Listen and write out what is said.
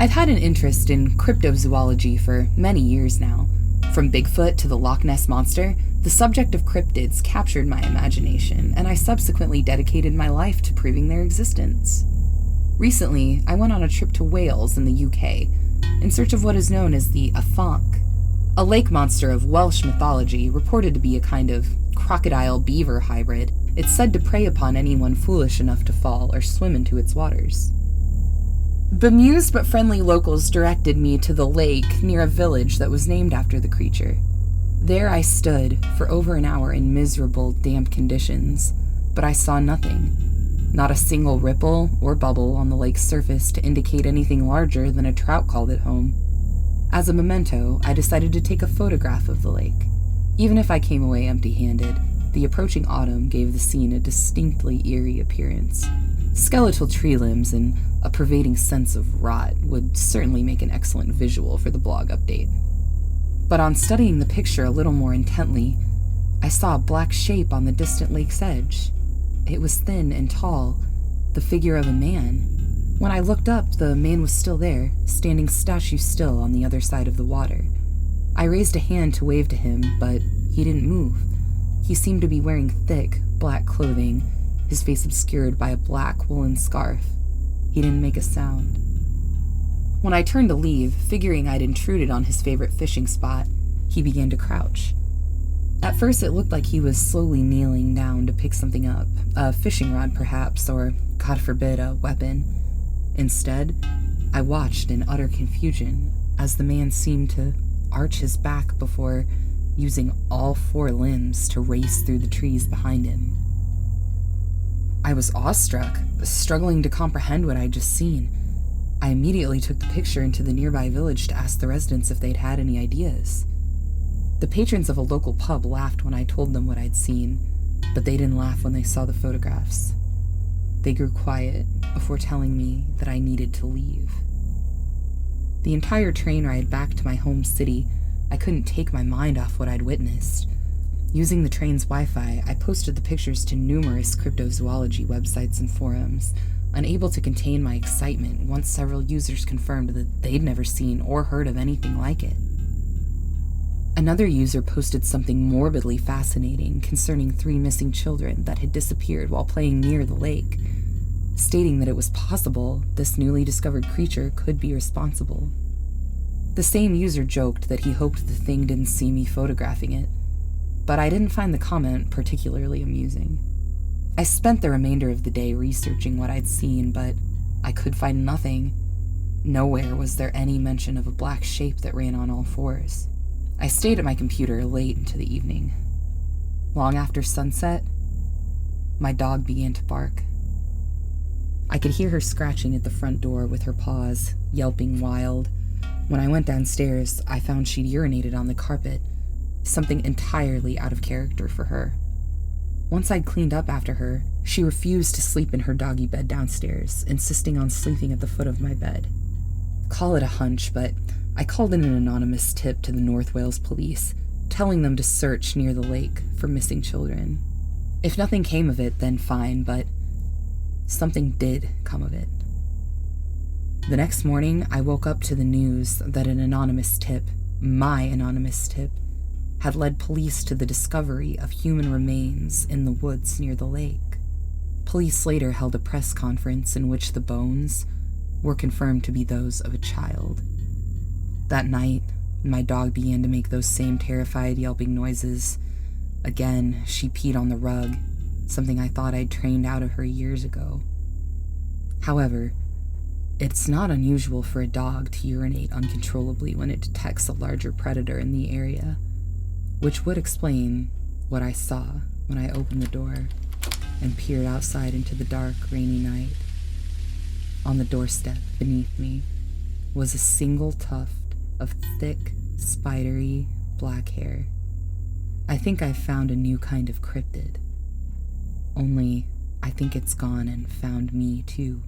I've had an interest in cryptozoology for many years now. From Bigfoot to the Loch Ness Monster, the subject of cryptids captured my imagination, and I subsequently dedicated my life to proving their existence. Recently, I went on a trip to Wales in the UK, in search of what is known as the 𝚂𝚒𝚖, a lake monster of Welsh mythology reported to be a kind of crocodile-beaver hybrid. It's said to prey upon anyone foolish enough to fall or swim into its waters. Bemused but friendly locals directed me to the lake near a village that was named after the creature. There I stood for over an hour in miserable, damp conditions, but I saw nothing. Not a single ripple or bubble on the lake's surface to indicate anything larger than a trout called it home. As a memento, I decided to take a photograph of the lake. Even if I came away empty-handed, the approaching autumn gave the scene a distinctly eerie appearance. Skeletal tree limbs and a pervading sense of rot would certainly make an excellent visual for the blog update. But on studying the picture a little more intently, I saw a black shape on the distant lake's edge. It was thin and tall, the figure of a man. When I looked up, the man was still there, standing statue still on the other side of the water. I raised a hand to wave to him, but he didn't move. He seemed to be wearing thick, black clothing, his face obscured by a black woolen scarf. He didn't make a sound. When I turned to leave, figuring I'd intruded on his favorite fishing spot, he began to crouch. At first it looked like he was slowly kneeling down to pick something up, a fishing rod perhaps, or, God forbid, a weapon. Instead, I watched in utter confusion as the man seemed to arch his back before using all four limbs to race through the trees behind him. I was awestruck, struggling to comprehend what I'd just seen. I immediately took the picture into the nearby village to ask the residents if they'd had any ideas. The patrons of a local pub laughed when I told them what I'd seen, but they didn't laugh when they saw the photographs. They grew quiet before telling me that I needed to leave. The entire train ride back to my home city, I couldn't take my mind off what I'd witnessed. Using the train's Wi-Fi, I posted the pictures to numerous cryptozoology websites and forums, unable to contain my excitement once several users confirmed that they'd never seen or heard of anything like it. Another user posted something morbidly fascinating concerning 3 missing children that had disappeared while playing near the lake, stating that it was possible this newly discovered creature could be responsible. The same user joked that he hoped the thing didn't see me photographing it, but I didn't find the comment particularly amusing. I spent the remainder of the day researching what I'd seen, but I could find nothing. Nowhere was there any mention of a black shape that ran on all fours. I stayed at my computer late into the evening. Long after sunset, my dog began to bark. I could hear her scratching at the front door with her paws, yelping wild. When I went downstairs, I found she'd urinated on the carpet, something entirely out of character for her. Once I'd cleaned up after her, she refused to sleep in her doggy bed downstairs, insisting on sleeping at the foot of my bed. Call it a hunch, but I called in an anonymous tip to the North Wales police, telling them to search near the lake for missing children. If nothing came of it, then fine, but something did come of it. The next morning, I woke up to the news that an anonymous tip, my anonymous tip, had led police to the discovery of human remains in the woods near the lake. Police later held a press conference in which the bones were confirmed to be those of a child. That night, my dog began to make those same terrified yelping noises. Again, she peed on the rug, something I thought I'd trained out of her years ago. However, it's not unusual for a dog to urinate uncontrollably when it detects a larger predator in the area, which would explain what I saw when I opened the door and peered outside into the dark, rainy night. On the doorstep beneath me was a single tuft of thick, spidery black hair. I think I've found a new kind of cryptid. Only, I think it's gone and found me too.